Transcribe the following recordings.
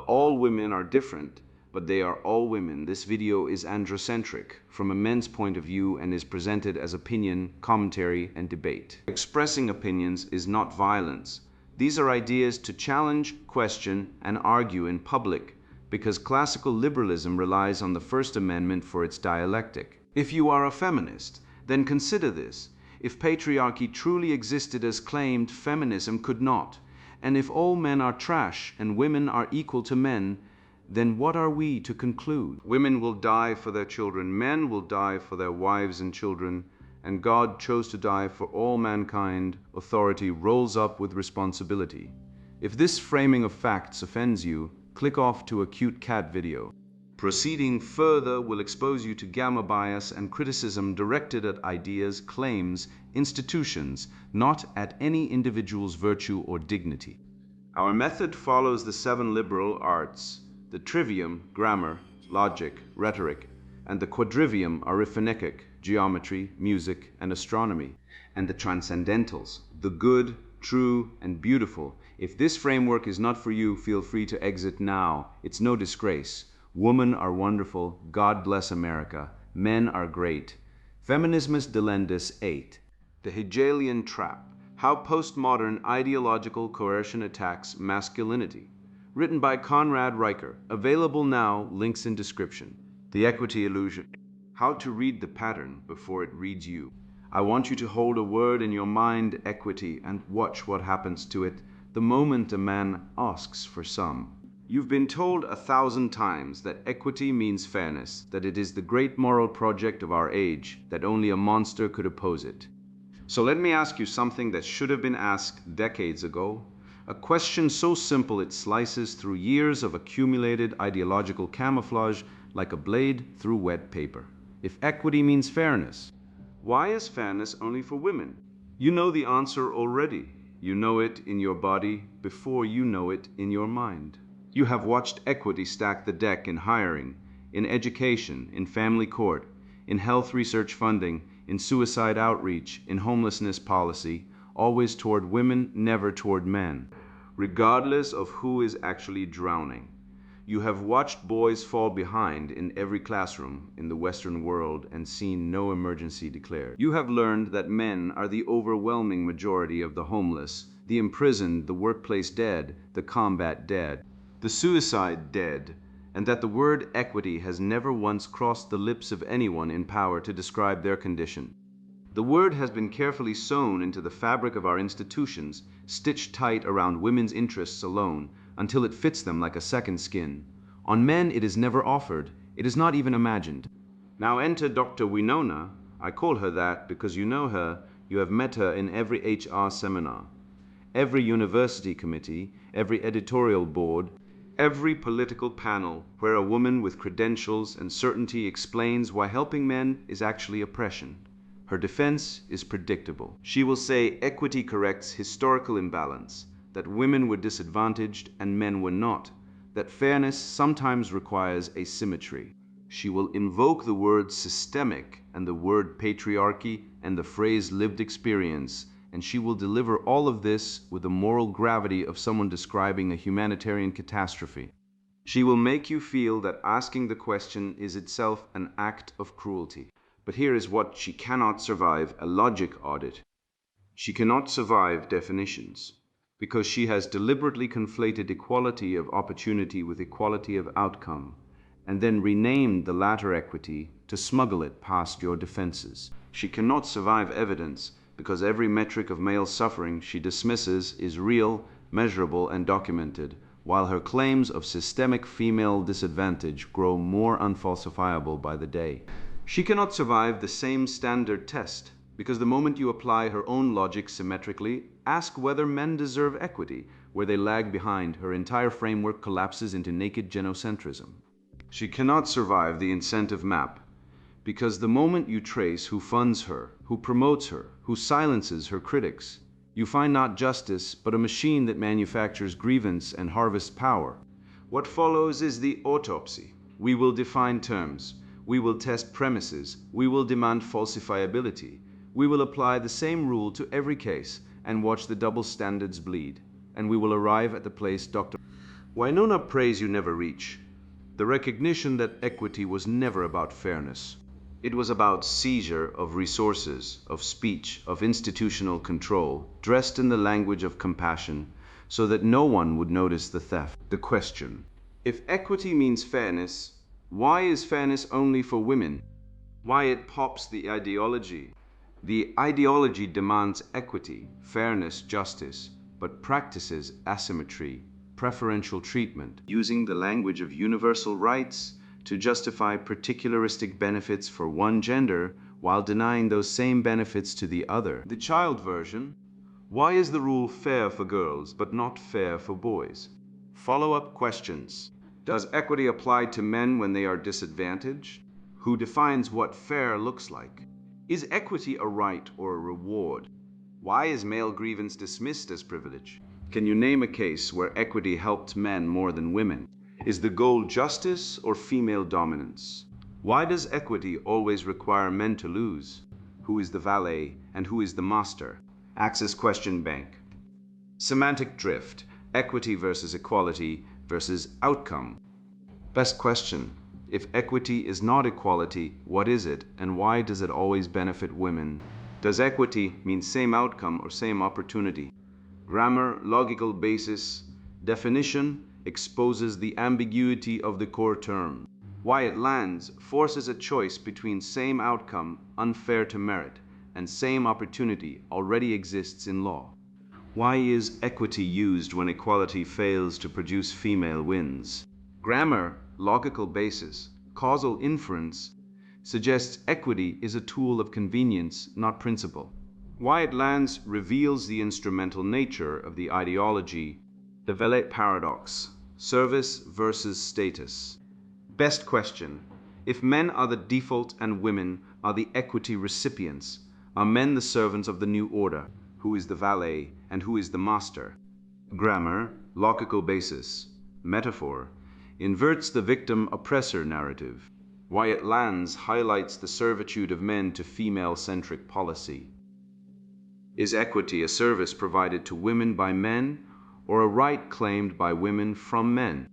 all women are different, but they are all women. This video is androcentric from a men's point of view and is presented as opinion, commentary, and debate. Expressing opinions is not violence. These are ideas to challenge, question, and argue in public, because classical liberalism relies on the First Amendment for its dialectic. If you are a feminist, then consider this. If patriarchy truly existed as claimed, feminism could not. And if all men are trash and women are equal to men, then what are we to conclude? Women will die for their children, men will die for their wives and children, and God chose to die for all mankind. Authority rolls up with responsibility. If this framing of facts offends you, click off to a cute cat video. Proceeding further will expose you to gamma bias and criticism directed at ideas, claims, institutions, not at any individual's virtue or dignity. Our method follows the 7 liberal arts. The trivium, grammar, logic, rhetoric, and the quadrivium, arithmetic, geometry, music, and astronomy, and the transcendentals, the good, true, and beautiful. If this framework is not for you, feel free to exit now. It's no disgrace. Women are wonderful. God bless America. Men are great. Feminismus delendus 8. The Hegelian Trap. How Postmodern Ideological Coercion Attacks Masculinity. Written by Conrad Reicher. Available now, links in description. The Equity Illusion. How to read the pattern before it reads you. I want you to hold a word in your mind, equity, and watch what happens to it the moment a man asks for some. You've been told 1,000 times that equity means fairness, that it is the great moral project of our age, that only a monster could oppose it. So let me ask you something that should have been asked decades ago. A question so simple it slices through years of accumulated ideological camouflage like a blade through wet paper. If equity means fairness, why is fairness only for women? You know the answer already. You know it in your body before you know it in your mind. You have watched equity stack the deck in hiring, in education, in family court, in health research funding, in suicide outreach, in homelessness policy, always toward women, never toward men, regardless of who is actually drowning. You have watched boys fall behind in every classroom in the Western world and seen no emergency declared. You have learned that men are the overwhelming majority of the homeless, the imprisoned, the workplace dead, the combat dead, the suicide dead, and that the word equity has never once crossed the lips of anyone in power to describe their condition. The word has been carefully sewn into the fabric of our institutions, stitched tight around women's interests alone, until it fits them like a second skin. On men it is never offered, it is not even imagined. Now enter Dr. Winona. I call her that because you know her, you have met her in every HR seminar, every university committee, every editorial board, every political panel where a woman with credentials and certainty explains why helping men is actually oppression. Her defense is predictable. She will say equity corrects historical imbalance, that women were disadvantaged and men were not, that fairness sometimes requires asymmetry. She will invoke the word systemic and the word patriarchy and the phrase lived experience, and she will deliver all of this with the moral gravity of someone describing a humanitarian catastrophe. She will make you feel that asking the question is itself an act of cruelty. But here is what she cannot survive: a logic audit. She cannot survive definitions, because she has deliberately conflated equality of opportunity with equality of outcome, and then renamed the latter equity to smuggle it past your defenses. She cannot survive evidence, because every metric of male suffering she dismisses is real, measurable, and documented, while her claims of systemic female disadvantage grow more unfalsifiable by the day. She cannot survive the same standard test, because the moment you apply her own logic symmetrically, ask whether men deserve equity, where they lag behind, her entire framework collapses into naked genocentrism. She cannot survive the incentive map, because the moment you trace who funds her, who promotes her, who silences her critics, you find not justice, but a machine that manufactures grievance and harvests power. What follows is the autopsy. We will define terms. We will test premises. We will demand falsifiability. We will apply the same rule to every case and watch the double standards bleed. And we will arrive at the place Dr. Winona praise you never reach. The recognition that equity was never about fairness. It was about seizure of resources, of speech, of institutional control, dressed in the language of compassion, so that no one would notice the theft. The question: if equity means fairness, why is fairness only for women? Why it pops the ideology? The ideology demands equity, fairness, justice, but practices asymmetry, preferential treatment, using the language of universal rights to justify particularistic benefits for one gender while denying those same benefits to the other. The child version: why is the rule fair for girls but not fair for boys? Follow-up questions: does equity apply to men when they are disadvantaged? Who defines what fair looks like? Is equity a right or a reward? Why is male grievance dismissed as privilege? Can you name a case where equity helped men more than women? Is the goal justice or female dominance? Why does equity always require men to lose? Who is the valet and who is the master? Access Question Bank. Semantic drift: equity versus equality versus outcome. Best question: if equity is not equality, what is it, and why does it always benefit women? Does equity mean same outcome or same opportunity? Grammar, logical basis, definition exposes the ambiguity of the core term. Why it lands forces a choice between same outcome, unfair to merit, and same opportunity already exists in law. Why is equity used when equality fails to produce female wins? Grammar, logical basis, causal inference suggests equity is a tool of convenience, not principle. Why it lands reveals the instrumental nature of the ideology. The Velet paradox: service versus status. Best question: if men are the default and women are the equity recipients, are men the servants of the new order? Who is the valet and who is the master? Grammar, logical basis, metaphor inverts the victim-oppressor narrative. Why it lands highlights the servitude of men to female-centric policy. Is equity a service provided to women by men, or a right claimed by women from men?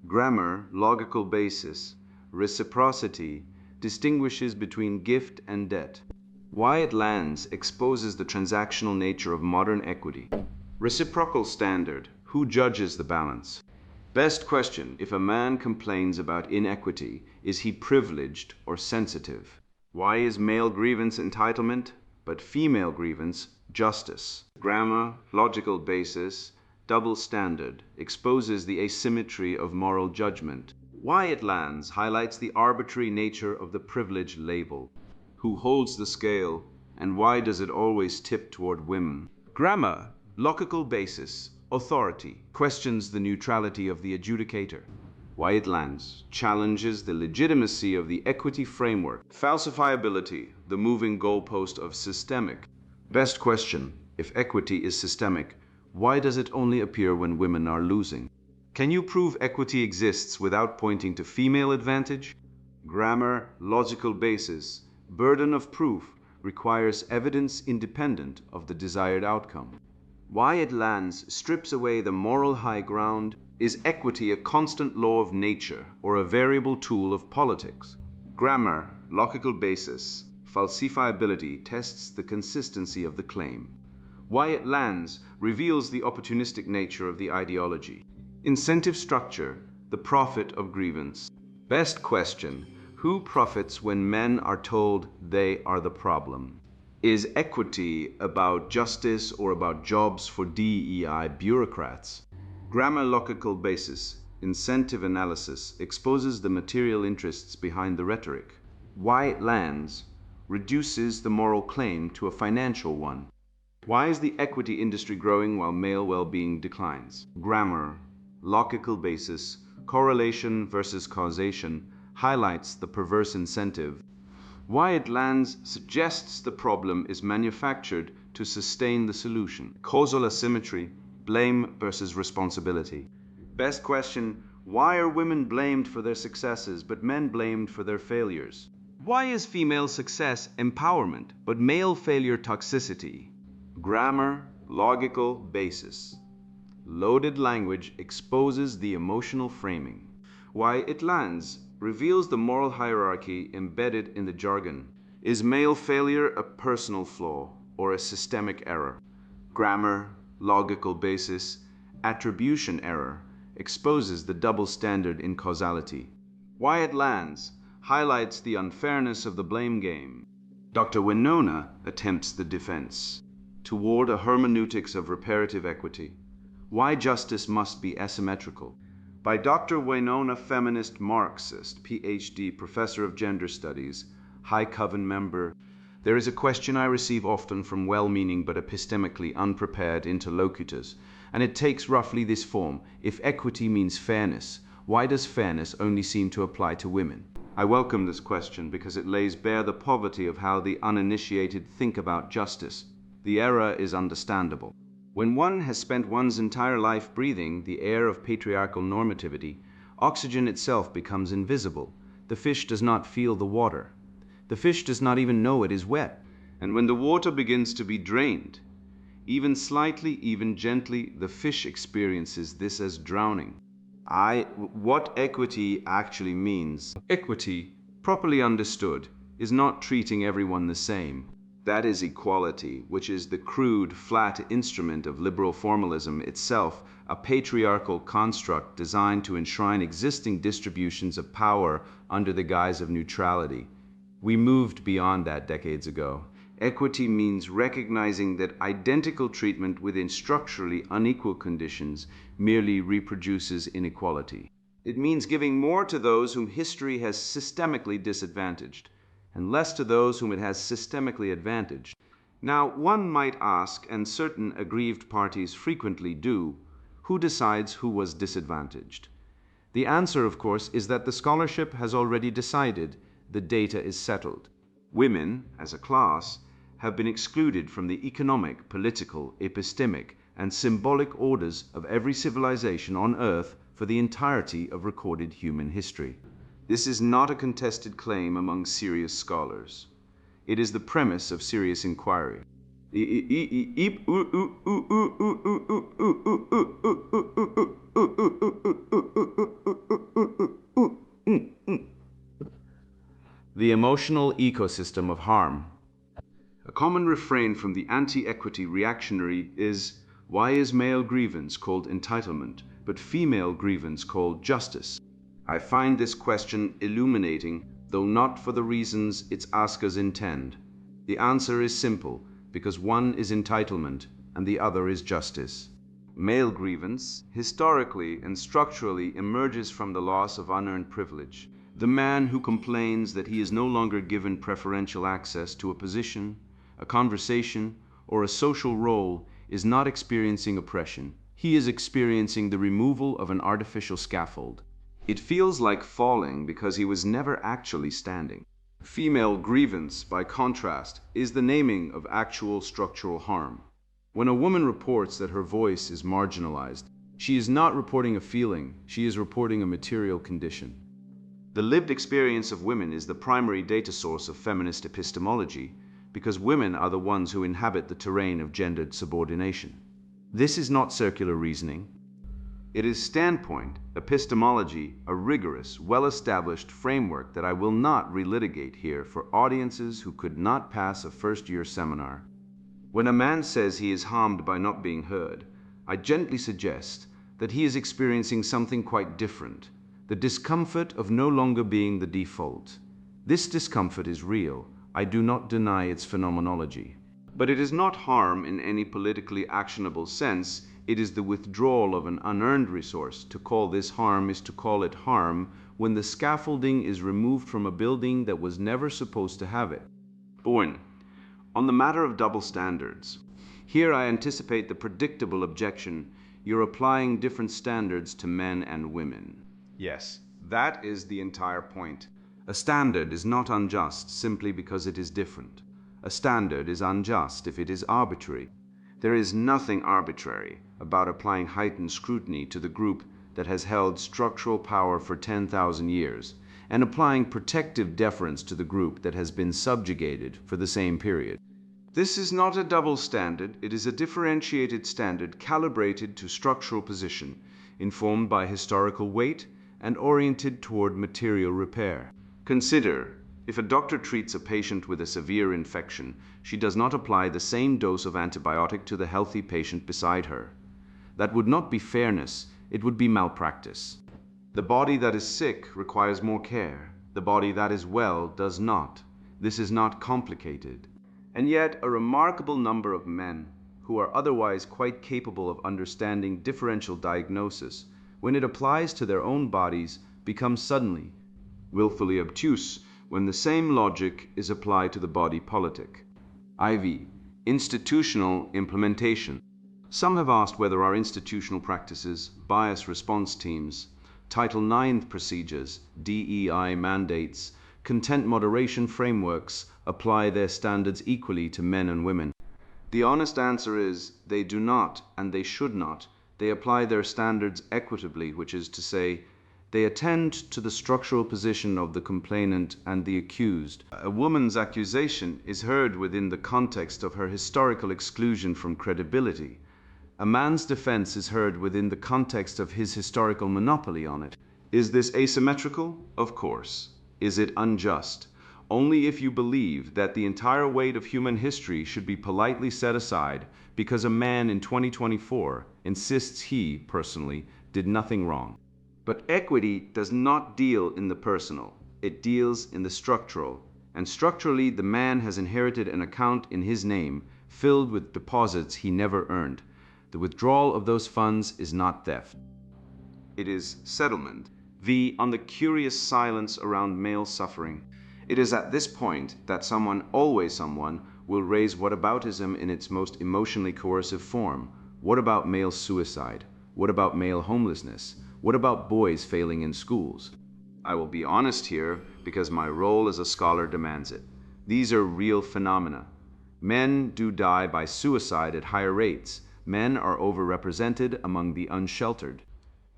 Grammar, logical basis, reciprocity distinguishes between gift and debt. Why it lands exposes the transactional nature of modern equity. Reciprocal standard: who judges the balance? Best question: if a man complains about inequity, is he privileged or sensitive? Why is male grievance entitlement, but female grievance justice? Grammar, logical basis, double standard exposes the asymmetry of moral judgment. Why it lands highlights the arbitrary nature of the privilege label. Who holds the scale, and why does it always tip toward women? Grammar, logical basis, authority questions the neutrality of the adjudicator. Why it lands challenges the legitimacy of the equity framework. Falsifiability, the moving goalpost of systemic. Best question: if equity is systemic, why does it only appear when women are losing? Can you prove equity exists without pointing to female advantage? Grammar, logical basis, burden of proof requires evidence independent of the desired outcome. Why it lands strips away the moral high ground. Is equity a constant law of nature or a variable tool of politics? Grammar, logical basis, falsifiability tests the consistency of the claim. Why it lands reveals the opportunistic nature of the ideology. Incentive structure, the profit of grievance. Best question: who profits when men are told they are the problem? Is equity about justice or about jobs for DEI bureaucrats? Grammar, logical basis, incentive analysis exposes the material interests behind the rhetoric. Why it lands reduces the moral claim to a financial one. Why is the equity industry growing while male well-being declines? Grammar, logical basis, correlation versus causation highlights the perverse incentive. Why it lands suggests the problem is manufactured to sustain the solution. Causal asymmetry, blame versus responsibility. Best question: why are women blamed for their successes but men blamed for their failures? Why is female success empowerment but male failure toxicity? Grammar, logical basis. Loaded language exposes the emotional framing. Why it lands reveals the moral hierarchy embedded in the jargon. Is male failure a personal flaw or a systemic error? Grammar, logical basis, attribution error exposes the double standard in causality. Why it lands highlights the unfairness of the blame game. Dr. Winona attempts the defense toward a hermeneutics of reparative equity. Why justice must be asymmetrical. By Dr. Winona, feminist Marxist, PhD, professor of gender studies, High Coven member. There is a question I receive often from well-meaning but epistemically unprepared interlocutors, and it takes roughly this form. If equity means fairness, why does fairness only seem to apply to women? I welcome this question because it lays bare the poverty of how the uninitiated think about justice. The error is understandable. When one has spent one's entire life breathing the air of patriarchal normativity, oxygen itself becomes invisible. The fish does not feel the water. The fish does not even know it is wet. And when the water begins to be drained, even slightly, even gently, the fish experiences this as drowning. What equity actually means. Equity, properly understood, is not treating everyone the same. That is equality, which is the crude, flat instrument of liberal formalism itself, a patriarchal construct designed to enshrine existing distributions of power under the guise of neutrality. We moved beyond that decades ago. Equity means recognizing that identical treatment within structurally unequal conditions merely reproduces inequality. It means giving more to those whom history has systemically disadvantaged, and less to those whom it has systemically advantaged. Now, one might ask, and certain aggrieved parties frequently do, who decides who was disadvantaged? The answer, of course, is that the scholarship has already decided. The data is settled. Women, as a class, have been excluded from the economic, political, epistemic, and symbolic orders of every civilization on Earth for the entirety of recorded human history. This is not a contested claim among serious scholars. It is the premise of serious inquiry. The emotional ecosystem of harm. A common refrain from the anti-equity reactionary is, why is male grievance called entitlement, but female grievance called justice? I find this question illuminating, though not for the reasons its askers intend. The answer is simple, because one is entitlement and the other is justice. Male grievance, historically and structurally, emerges from the loss of unearned privilege. The man who complains that he is no longer given preferential access to a position, a conversation, or a social role is not experiencing oppression. He is experiencing the removal of an artificial scaffold. It feels like falling because he was never actually standing. Female grievance, by contrast, is the naming of actual structural harm. When a woman reports that her voice is marginalized, she is not reporting a feeling, she is reporting a material condition. The lived experience of women is the primary data source of feminist epistemology, because women are the ones who inhabit the terrain of gendered subordination. This is not circular reasoning. It is standpoint, epistemology, a rigorous, well-established framework that I will not relitigate here for audiences who could not pass a first-year seminar. When a man says he is harmed by not being heard, I gently suggest that he is experiencing something quite different, the discomfort of no longer being the default. This discomfort is real. I do not deny its phenomenology. But it is not harm in any politically actionable sense. It is the withdrawal of an unearned resource. To call this harm is to call it harm when the scaffolding is removed from a building that was never supposed to have it. Bourne, on the matter of double standards. Here I anticipate the predictable objection, you're applying different standards to men and women. Yes, that is the entire point. A standard is not unjust simply because it is different. A standard is unjust if it is arbitrary. There is nothing arbitrary about applying heightened scrutiny to the group that has held structural power for 10,000 years, and applying protective deference to the group that has been subjugated for the same period. This is not a double standard, it is a differentiated standard calibrated to structural position, informed by historical weight, and oriented toward material repair. Consider, if a doctor treats a patient with a severe infection, she does not apply the same dose of antibiotic to the healthy patient beside her. That would not be fairness, it would be malpractice. The body that is sick requires more care. The body that is well does not. This is not complicated. And yet, a remarkable number of men, who are otherwise quite capable of understanding differential diagnosis, when it applies to their own bodies, become suddenly willfully obtuse when the same logic is applied to the body politic. IV. Institutional implementation. Some have asked whether our institutional practices, bias response teams, Title IX procedures, DEI mandates, content moderation frameworks apply their standards equally to men and women. The honest answer is they do not, and they should not. They apply their standards equitably, which is to say, they attend to the structural position of the complainant and the accused. A woman's accusation is heard within the context of her historical exclusion from credibility. A man's defense is heard within the context of his historical monopoly on it. Is this asymmetrical? Of course. Is it unjust? Only if you believe that the entire weight of human history should be politely set aside because a man in 2024 insists he, personally, did nothing wrong. But equity does not deal in the personal. It deals in the structural. And structurally, the man has inherited an account in his name filled with deposits he never earned. The withdrawal of those funds is not theft. It is settlement. V. On the curious silence around male suffering. It is at this point that someone, always someone, will raise whataboutism in its most emotionally coercive form. What about male suicide? What about male homelessness? What about boys failing in schools? I will be honest here because my role as a scholar demands it. These are real phenomena. Men do die by suicide at higher rates. Men are overrepresented among the unsheltered.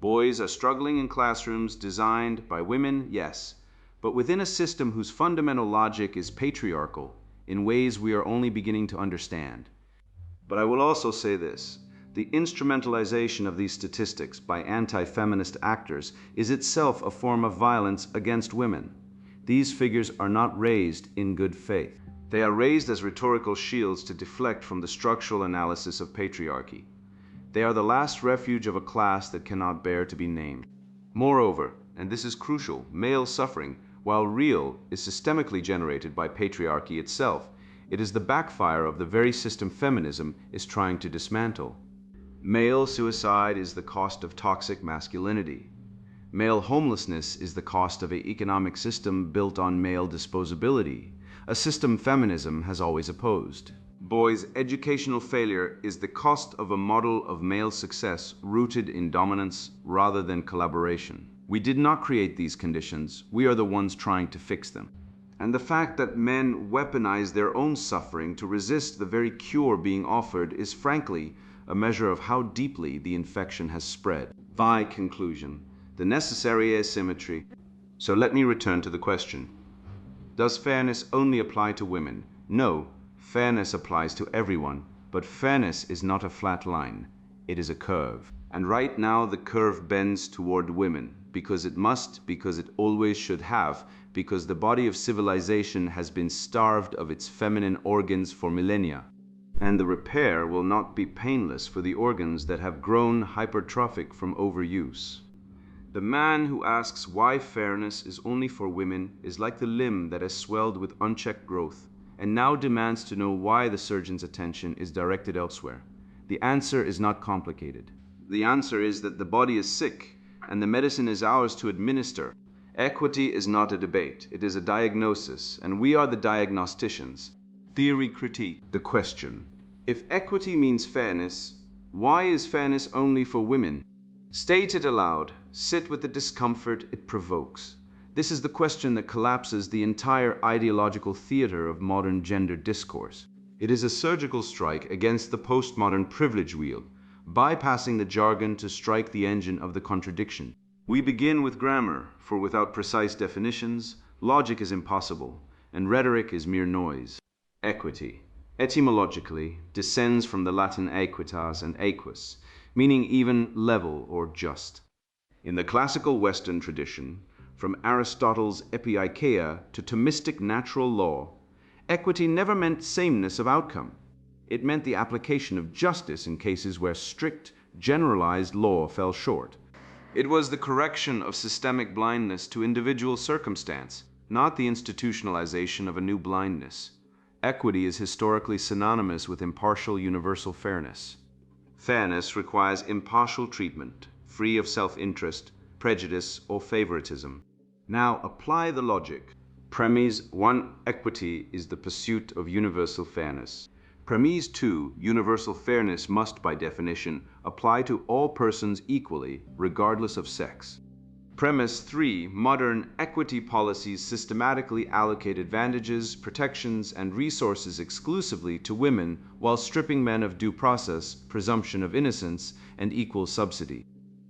Boys are struggling in classrooms designed by women, yes, but within a system whose fundamental logic is patriarchal in ways we are only beginning to understand. But I will also say this. The instrumentalization of these statistics by anti-feminist actors is itself a form of violence against women. These figures are not raised in good faith. They are raised as rhetorical shields to deflect from the structural analysis of patriarchy. They are the last refuge of a class that cannot bear to be named. Moreover, and this is crucial, male suffering, while real, is systemically generated by patriarchy itself. It is the backfire of the very system feminism is trying to dismantle. Male suicide is the cost of toxic masculinity. Male homelessness is the cost of an economic system built on male disposability, a system feminism has always opposed. Boys' educational failure is the cost of a model of male success rooted in dominance rather than collaboration. We did not create these conditions, we are the ones trying to fix them. And the fact that men weaponize their own suffering to resist the very cure being offered is frankly a measure of how deeply the infection has spread. By conclusion, the necessary asymmetry. So let me return to the question. Does fairness only apply to women? No, fairness applies to everyone, but fairness is not a flat line. It is a curve. And right now the curve bends toward women, because it must, because it always should have, because the body of civilization has been starved of its feminine organs for millennia. And the repair will not be painless for the organs that have grown hypertrophic from overuse. The man who asks why fairness is only for women is like the limb that has swelled with unchecked growth, and now demands to know why the surgeon's attention is directed elsewhere. The answer is not complicated. The answer is that the body is sick, and the medicine is ours to administer. Equity is not a debate, it is a diagnosis, and we are the diagnosticians. Theory critique. The question. If equity means fairness, why is fairness only for women? State it aloud. Sit with the discomfort it provokes. This is the question that collapses the entire ideological theater of modern gender discourse. It is a surgical strike against the postmodern privilege wheel, bypassing the jargon to strike the engine of the contradiction. We begin with grammar, for without precise definitions, logic is impossible, and rhetoric is mere noise. Equity. Etymologically, descends from the Latin aequitas and aequus, meaning even, level, or just. In the classical Western tradition, from Aristotle's Epieikeia to Thomistic natural law, equity never meant sameness of outcome. It meant the application of justice in cases where strict, generalized law fell short. It was the correction of systemic blindness to individual circumstance, not the institutionalization of a new blindness. Equity is historically synonymous with impartial universal fairness. Fairness requires impartial treatment, free of self-interest, prejudice, or favoritism. Now apply the logic. Premise 1, equity is the pursuit of universal fairness. Premise 2, universal fairness must, by definition, apply to all persons equally, regardless of sex. Premise 3, modern equity policies systematically allocate advantages, protections, and resources exclusively to women while stripping men of due process, presumption of innocence, and equal subsidy.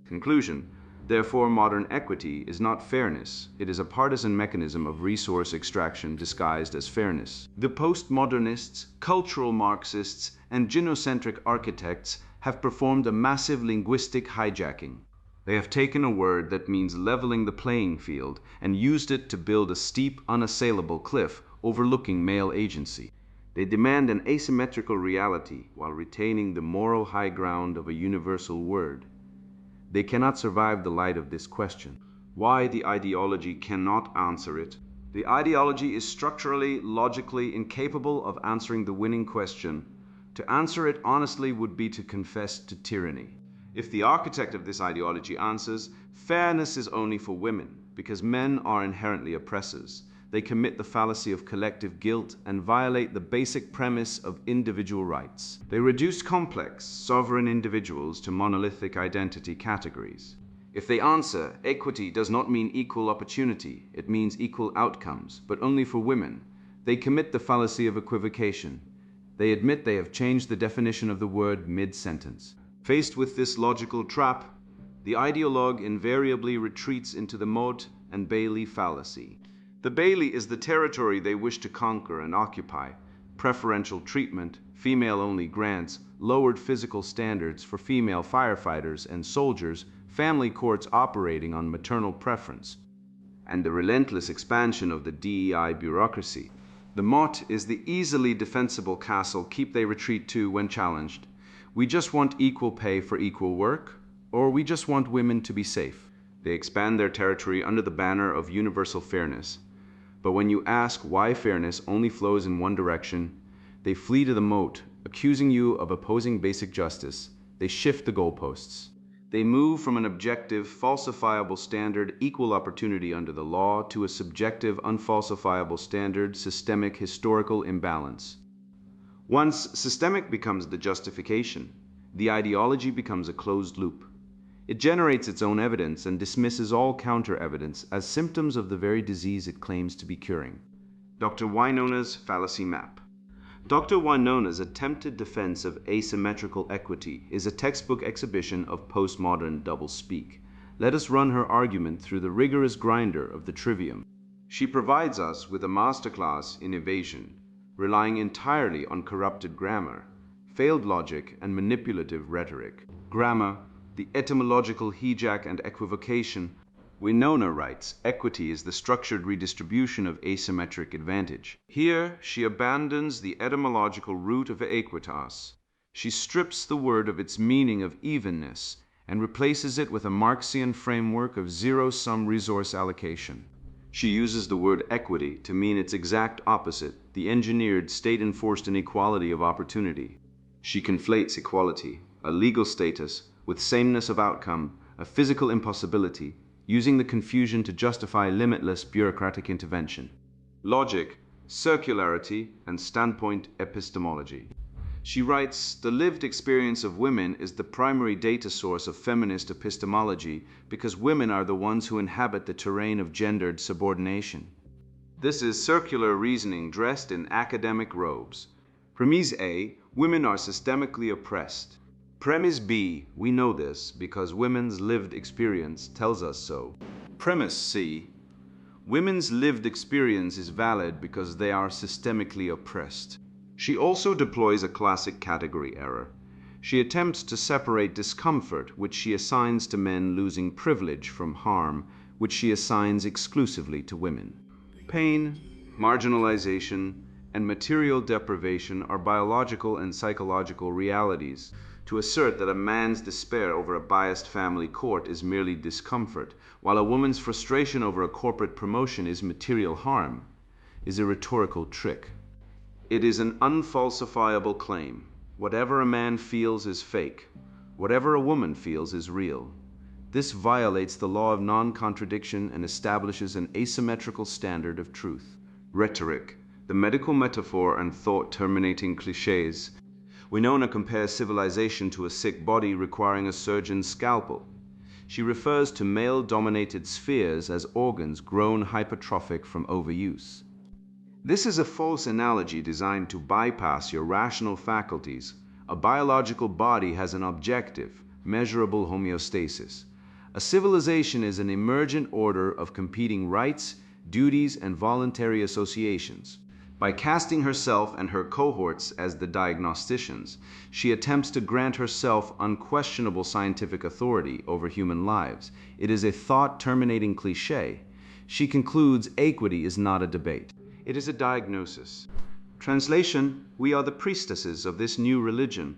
Conclusion: therefore, modern equity is not fairness. It is a partisan mechanism of resource extraction disguised as fairness. The postmodernists, cultural Marxists, and gynocentric architects have performed a massive linguistic hijacking. They have taken a word that means leveling the playing field and used it to build a steep, unassailable cliff overlooking male agency. They demand an asymmetrical reality while retaining the moral high ground of a universal word. They cannot survive the light of this question. Why the ideology cannot answer it? The ideology is structurally, logically incapable of answering the winning question. To answer it honestly would be to confess to tyranny. If the architect of this ideology answers, fairness is only for women, because men are inherently oppressors, they commit the fallacy of collective guilt and violate the basic premise of individual rights. They reduce complex, sovereign individuals to monolithic identity categories. If they answer, equity does not mean equal opportunity, it means equal outcomes, but only for women, they commit the fallacy of equivocation. They admit they have changed the definition of the word mid-sentence. Faced with this logical trap, the ideologue invariably retreats into the motte and Bailey fallacy. The Bailey is the territory they wish to conquer and occupy: preferential treatment, female-only grants, lowered physical standards for female firefighters and soldiers, family courts operating on maternal preference, and the relentless expansion of the DEI bureaucracy. The motte is the easily defensible castle keep they retreat to when challenged. We just want equal pay for equal work, or we just want women to be safe. They expand their territory under the banner of universal fairness. But when you ask why fairness only flows in one direction, they flee to the moat, accusing you of opposing basic justice. They shift the goalposts. They move from an objective, falsifiable standard, equal opportunity under the law, to a subjective, unfalsifiable standard, systemic, historical imbalance. Once systemic becomes the justification, the ideology becomes a closed loop. It generates its own evidence and dismisses all counter-evidence as symptoms of the very disease it claims to be curing. Dr. Wynona's fallacy map. Dr. Wynona's attempted defense of asymmetrical equity is a textbook exhibition of postmodern doublespeak. Let us run her argument through the rigorous grinder of the trivium. She provides us with a masterclass in evasion, relying entirely on corrupted grammar, failed logic, and manipulative rhetoric. Grammar, the etymological hijack and equivocation. Winona writes, equity is the structured redistribution of asymmetric advantage. Here, she abandons the etymological root of aequitas. She strips the word of its meaning of evenness and replaces it with a Marxian framework of zero-sum resource allocation. She uses the word equity to mean its exact opposite, the engineered, state-enforced inequality of opportunity. She conflates equality, a legal status, with sameness of outcome, a physical impossibility, using the confusion to justify limitless bureaucratic intervention. Logic, circularity, and standpoint epistemology. She writes, the lived experience of women is the primary data source of feminist epistemology because women are the ones who inhabit the terrain of gendered subordination. This is circular reasoning dressed in academic robes. Premise A, women are systemically oppressed. Premise B, we know this because women's lived experience tells us so. Premise C, women's lived experience is valid because they are systemically oppressed. She also deploys a classic category error. She attempts to separate discomfort, which she assigns to men losing privilege, from harm, which she assigns exclusively to women. Pain, marginalization, and material deprivation are biological and psychological realities. To assert that a man's despair over a biased family court is merely discomfort, while a woman's frustration over a corporate promotion is material harm, is a rhetorical trick. It is an unfalsifiable claim. Whatever a man feels is fake. Whatever a woman feels is real. This violates the law of non-contradiction and establishes an asymmetrical standard of truth. Rhetoric, the medical metaphor and thought-terminating cliches. Winona compares civilization to a sick body requiring a surgeon's scalpel. She refers to male-dominated spheres as organs grown hypertrophic from overuse. This is a false analogy designed to bypass your rational faculties. A biological body has an objective, measurable homeostasis. A civilization is an emergent order of competing rights, duties, and voluntary associations. By casting herself and her cohorts as the diagnosticians, she attempts to grant herself unquestionable scientific authority over human lives. It is a thought-terminating cliché. She concludes equity is not a debate. It is a diagnosis. Translation: we are the priestesses of this new religion.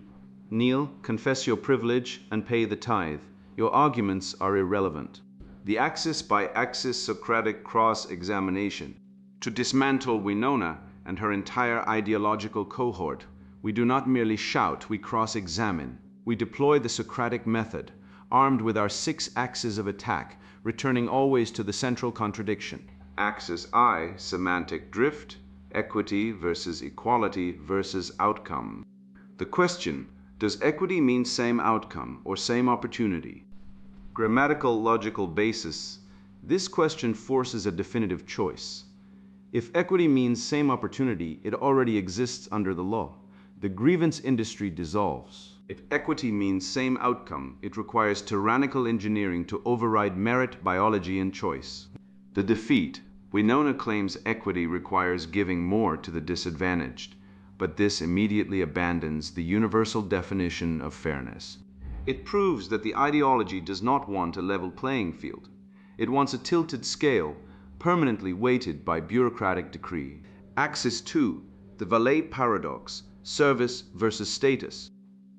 Kneel, confess your privilege, and pay the tithe. Your arguments are irrelevant. The axis-by-axis Socratic cross-examination. To dismantle Winona and her entire ideological cohort, we do not merely shout, we cross-examine. We deploy the Socratic method, armed with our 6 axes of attack, returning always to the central contradiction. Axis I, semantic drift, equity versus equality versus outcome. The question: does equity mean same outcome or same opportunity? Grammatical logical basis. This question forces a definitive choice. If equity means same opportunity, it already exists under the law. The grievance industry dissolves. If equity means same outcome, it requires tyrannical engineering to override merit, biology, and choice. The defeat. Winona claims equity requires giving more to the disadvantaged, but this immediately abandons the universal definition of fairness. It proves that the ideology does not want a level playing field. It wants a tilted scale, permanently weighted by bureaucratic decree. Axis 2, the valet paradox, service versus status.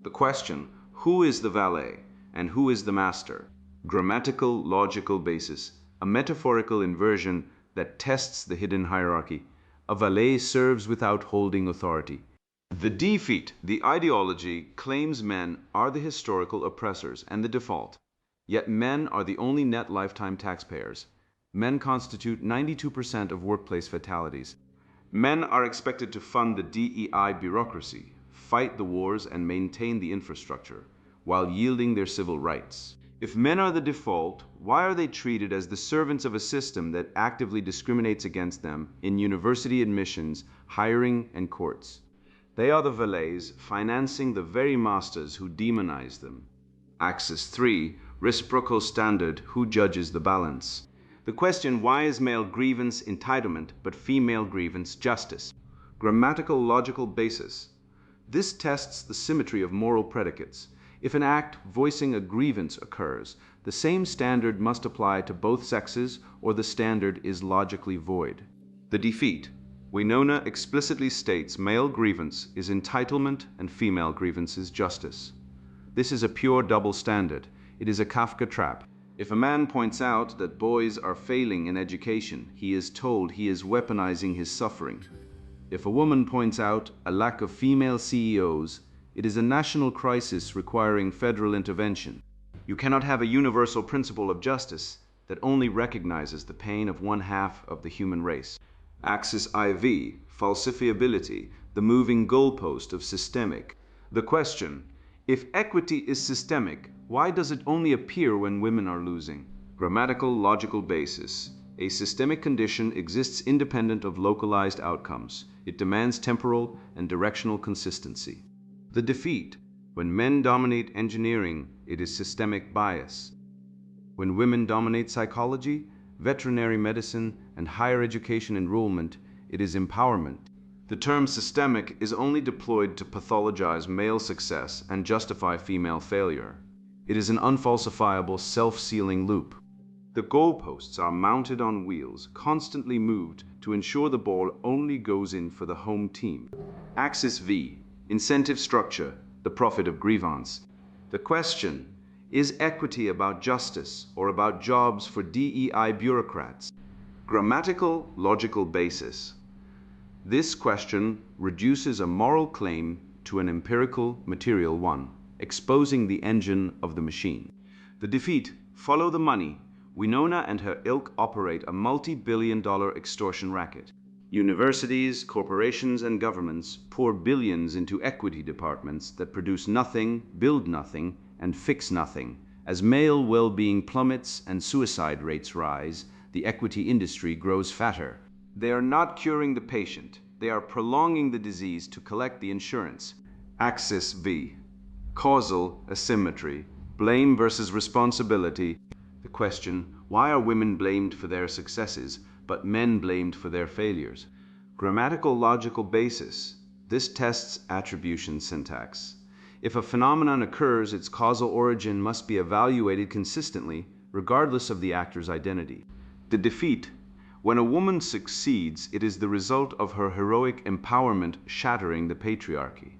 The question: who is the valet and who is the master? Grammatical logical basis, a metaphorical inversion that tests the hidden hierarchy. A valet serves without holding authority. The defeat, the ideology, claims men are the historical oppressors and the default. Yet men are the only net lifetime taxpayers. Men constitute 92% of workplace fatalities. Men are expected to fund the DEI bureaucracy, fight the wars, and maintain the infrastructure, while yielding their civil rights. If men are the default, why are they treated as the servants of a system that actively discriminates against them in university admissions, hiring, and courts? They are the valets financing the very masters who demonize them. Axis 3, reciprocal standard, who judges the balance? The question: why is male grievance entitlement but female grievance justice? Grammatical logical basis. This tests the symmetry of moral predicates. If an act voicing a grievance occurs, the same standard must apply to both sexes, or the standard is logically void. The defeat. Winona explicitly states male grievance is entitlement and female grievance is justice. This is a pure double standard. It is a Kafka trap. If a man points out that boys are failing in education, he is told he is weaponizing his suffering. If a woman points out a lack of female CEOs, it is a national crisis requiring federal intervention. You cannot have a universal principle of justice that only recognizes the pain of one half of the human race. Axis IV, falsifiability, the moving goalpost of systemic. The question: if equity is systemic, why does it only appear when women are losing? Grammatical logical basis. A systemic condition exists independent of localized outcomes. It demands temporal and directional consistency. The defeat. When men dominate engineering, it is systemic bias. When women dominate psychology, veterinary medicine, and higher education enrollment, it is empowerment. The term systemic is only deployed to pathologize male success and justify female failure. It is an unfalsifiable, self-sealing loop. The goalposts are mounted on wheels, constantly moved to ensure the ball only goes in for the home team. Axis V, incentive structure, the profit of grievance. The question, is equity about justice or about jobs for DEI bureaucrats? Grammatical, logical basis. This question reduces a moral claim to an empirical, material one, exposing the engine of the machine. The defeat, follow the money. Winona and her ilk operate a multi-billion-dollar extortion racket. Universities, corporations, and governments pour billions into equity departments that produce nothing, build nothing, and fix nothing. As male well-being plummets and suicide rates rise, the equity industry grows fatter. They are not curing the patient. They are prolonging the disease to collect the insurance. Axis V. Causal asymmetry. Blame versus responsibility. The question, why are women blamed for their successes, but men blamed for their failures? Grammatical logical basis. This tests attribution syntax. If a phenomenon occurs, its causal origin must be evaluated consistently, regardless of the actor's identity. The defeat. When a woman succeeds, it is the result of her heroic empowerment shattering the patriarchy.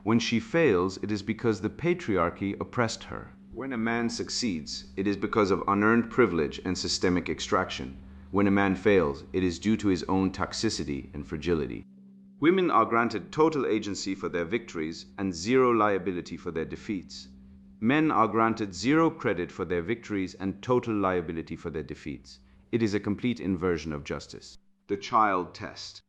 When she fails, it is because the patriarchy oppressed her. When a man succeeds, it is because of unearned privilege and systemic extraction. When a man fails, it is due to his own toxicity and fragility. Women are granted total agency for their victories and zero liability for their defeats. Men are granted zero credit for their victories and total liability for their defeats. It is a complete inversion of justice. The child test.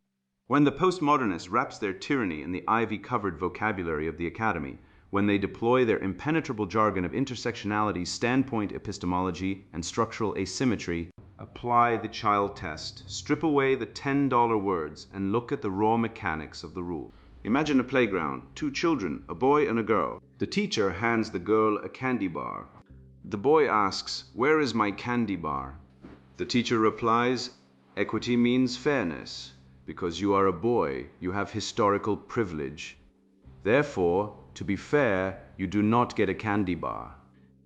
When the postmodernists wraps their tyranny in the ivy-covered vocabulary of the academy, when they deploy their impenetrable jargon of intersectionality, standpoint epistemology, and structural asymmetry, apply the child test, strip away the $10 words, and look at the raw mechanics of the rule. Imagine a playground, two children, a boy and a girl. The teacher hands the girl a candy bar. The boy asks, "Where is my candy bar?" The teacher replies, "Equity means fairness. Because you are a boy, you have historical privilege. Therefore, to be fair, you do not get a candy bar.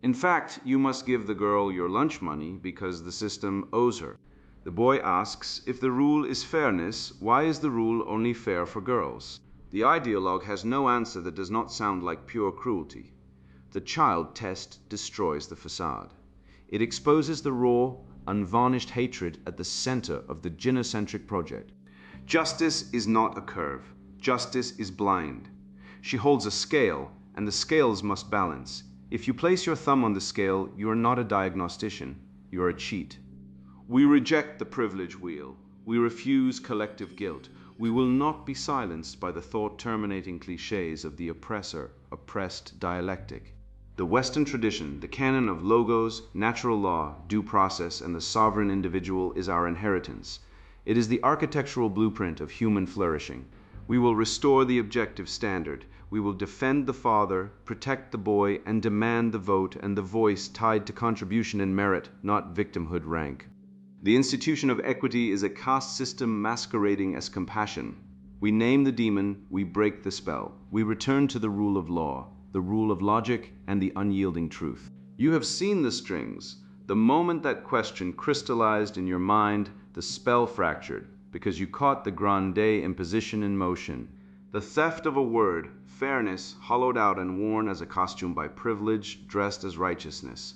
In fact, you must give the girl your lunch money because the system owes her." The boy asks, if the rule is fairness, why is the rule only fair for girls? The ideologue has no answer that does not sound like pure cruelty. The child test destroys the facade. It exposes the raw, unvarnished hatred at the center of the gynocentric project. Justice is not a curve. Justice is blind. She holds a scale, and the scales must balance. If you place your thumb on the scale, you are not a diagnostician. You are a cheat. We reject the privilege wheel. We refuse collective guilt. We will not be silenced by the thought-terminating cliches of the oppressor-oppressed dialectic. The Western tradition, the canon of logos, natural law, due process, and the sovereign individual is our inheritance. It is the architectural blueprint of human flourishing. We will restore the objective standard. We will defend the father, protect the boy, and demand the vote and the voice tied to contribution and merit, not victimhood rank. The institution of equity is a caste system masquerading as compassion. We name the demon, we break the spell. We return to the rule of law, the rule of logic, and the unyielding truth. You have seen the strings. The moment that question crystallized in your mind, the spell fractured, because you caught the grande imposition in motion. The theft of a word, fairness, hollowed out and worn as a costume by privilege, dressed as righteousness.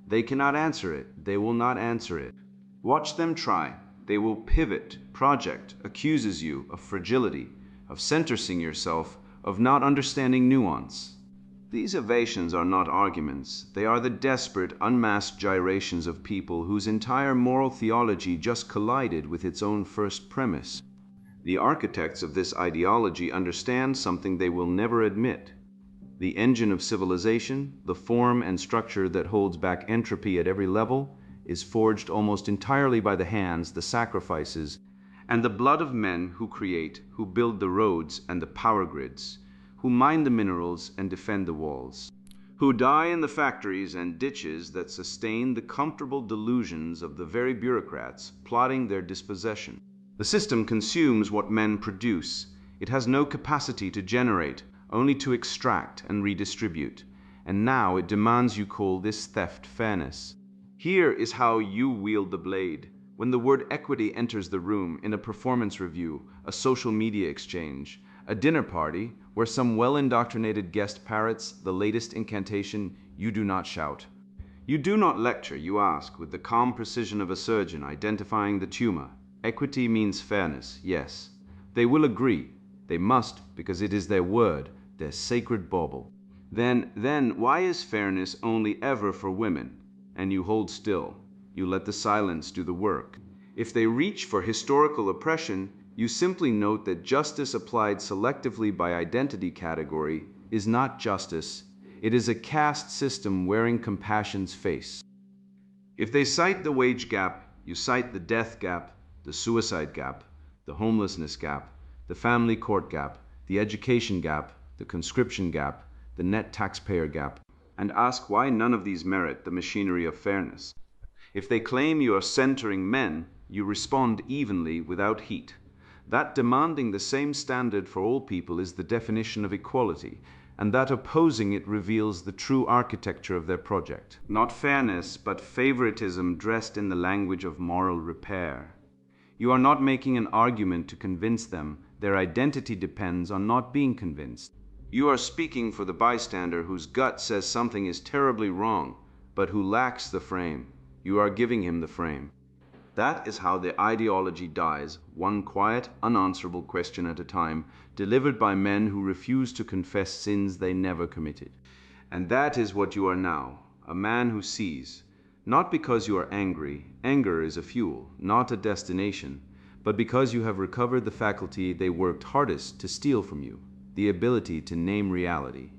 They cannot answer it. They will not answer it. Watch them try. They will pivot. Project accuses you of fragility, of sentencing yourself, of not understanding nuance. These evasions are not arguments. They are the desperate, unmasked gyrations of people whose entire moral theology just collided with its own first premise. The architects of this ideology understand something they will never admit. The engine of civilization, the form and structure that holds back entropy at every level, is forged almost entirely by the hands, the sacrifices, and the blood of men who create, who build the roads and the power grids, who mine the minerals and defend the walls, who die in the factories and ditches that sustain the comfortable delusions of the very bureaucrats plotting their dispossession. The system consumes what men produce. It has no capacity to generate, only to extract and redistribute. And now it demands you call this theft fairness. Here is how you wield the blade. When the word equity enters the room in a performance review, a social media exchange, a dinner party where some well-indoctrinated guest parrots the latest incantation, you do not shout. You do not lecture, you ask, with the calm precision of a surgeon identifying the tumor. Equity means fairness, yes. They will agree. They must, because it is their word, their sacred bauble. Then, why is fairness only ever for women? And you hold still. You let the silence do the work. If they reach for historical oppression, you simply note that justice applied selectively by identity category is not justice. It is a caste system wearing compassion's face. If they cite the wage gap, you cite the death gap, the suicide gap, the homelessness gap, the family court gap, the education gap, the conscription gap, the net taxpayer gap, and ask why none of these merit the machinery of fairness. If they claim you are centering men, you respond evenly without heat. That demanding the same standard for all people is the definition of equality, and that opposing it reveals the true architecture of their project. Not fairness, but favoritism dressed in the language of moral repair. You are not making an argument to convince them. Their identity depends on not being convinced. You are speaking for the bystander whose gut says something is terribly wrong, but who lacks the frame. You are giving him the frame. That is how the ideology dies, one quiet, unanswerable question at a time, delivered by men who refuse to confess sins they never committed. And that is what you are now, a man who sees. Not because you are angry, anger is a fuel, not a destination, but because you have recovered the faculty they worked hardest to steal from you, the ability to name reality.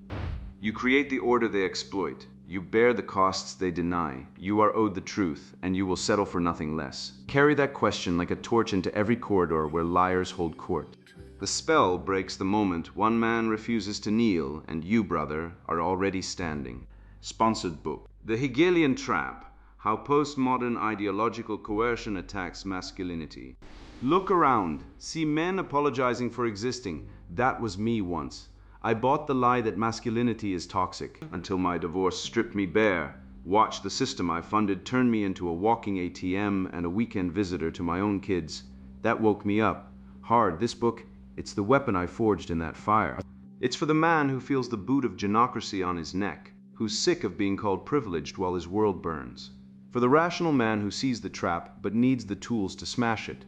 You create the order they exploit. You bear the costs they deny. You are owed the truth, and you will settle for nothing less. Carry that question like a torch into every corridor where liars hold court. The spell breaks the moment one man refuses to kneel, and you, brother, are already standing. Sponsored book. The Hegelian Trap: How Postmodern Ideological Coercion Attacks Masculinity. Look around. See men apologizing for existing. That was me once. I bought the lie that masculinity is toxic until my divorce stripped me bare. Watched the system I funded turn me into a walking ATM and a weekend visitor to my own kids. That woke me up. Hard, this book, it's the weapon I forged in that fire. It's for the man who feels the boot of gynocracy on his neck, who's sick of being called privileged while his world burns. For the rational man who sees the trap but needs the tools to smash it.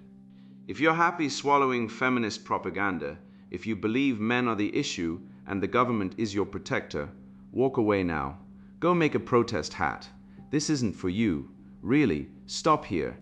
If you're happy swallowing feminist propaganda, if you believe men are the issue and the government is your protector, walk away now. Go make a protest hat. This isn't for you. Really, stop here.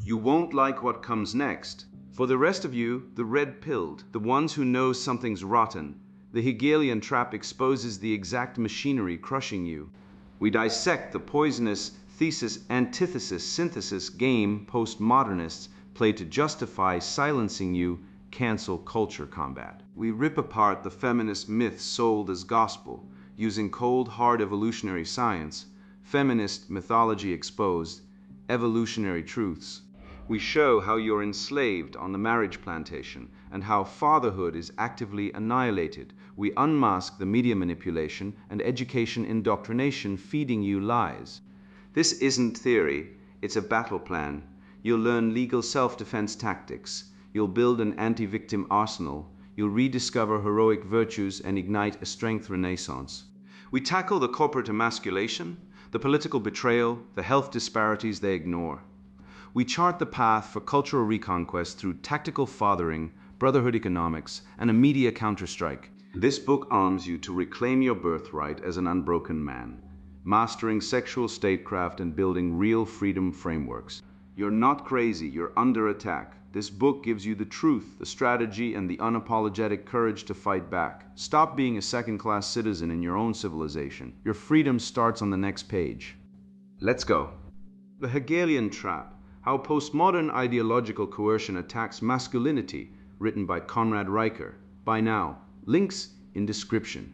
You won't like what comes next. For the rest of you, the red-pilled, the ones who know something's rotten, the Hegelian trap exposes the exact machinery crushing you. We dissect the poisonous thesis-antithesis-synthesis game postmodernists play to justify silencing you. Cancel culture combat. We rip apart the feminist myth sold as gospel, using cold, hard evolutionary science, feminist mythology exposed, evolutionary truths. We show how you're enslaved on the marriage plantation and how fatherhood is actively annihilated. We unmask the media manipulation and education indoctrination feeding you lies. This isn't theory, it's a battle plan. You'll learn legal self-defense tactics. You'll build an anti-victim arsenal. You'll rediscover heroic virtues and ignite a strength renaissance. We tackle the corporate emasculation, the political betrayal, the health disparities they ignore. We chart the path for cultural reconquest through tactical fathering, brotherhood economics, and a media counterstrike. This book arms you to reclaim your birthright as an unbroken man, mastering sexual statecraft and building real freedom frameworks. You're not crazy, you're under attack. This book gives you the truth, the strategy, and the unapologetic courage to fight back. Stop being a second-class citizen in your own civilization. Your freedom starts on the next page. Let's go. The Hegelian Trap: How Postmodern Ideological Coercion Attacks Masculinity, written by Conrad Reicher. Buy now. Links in description.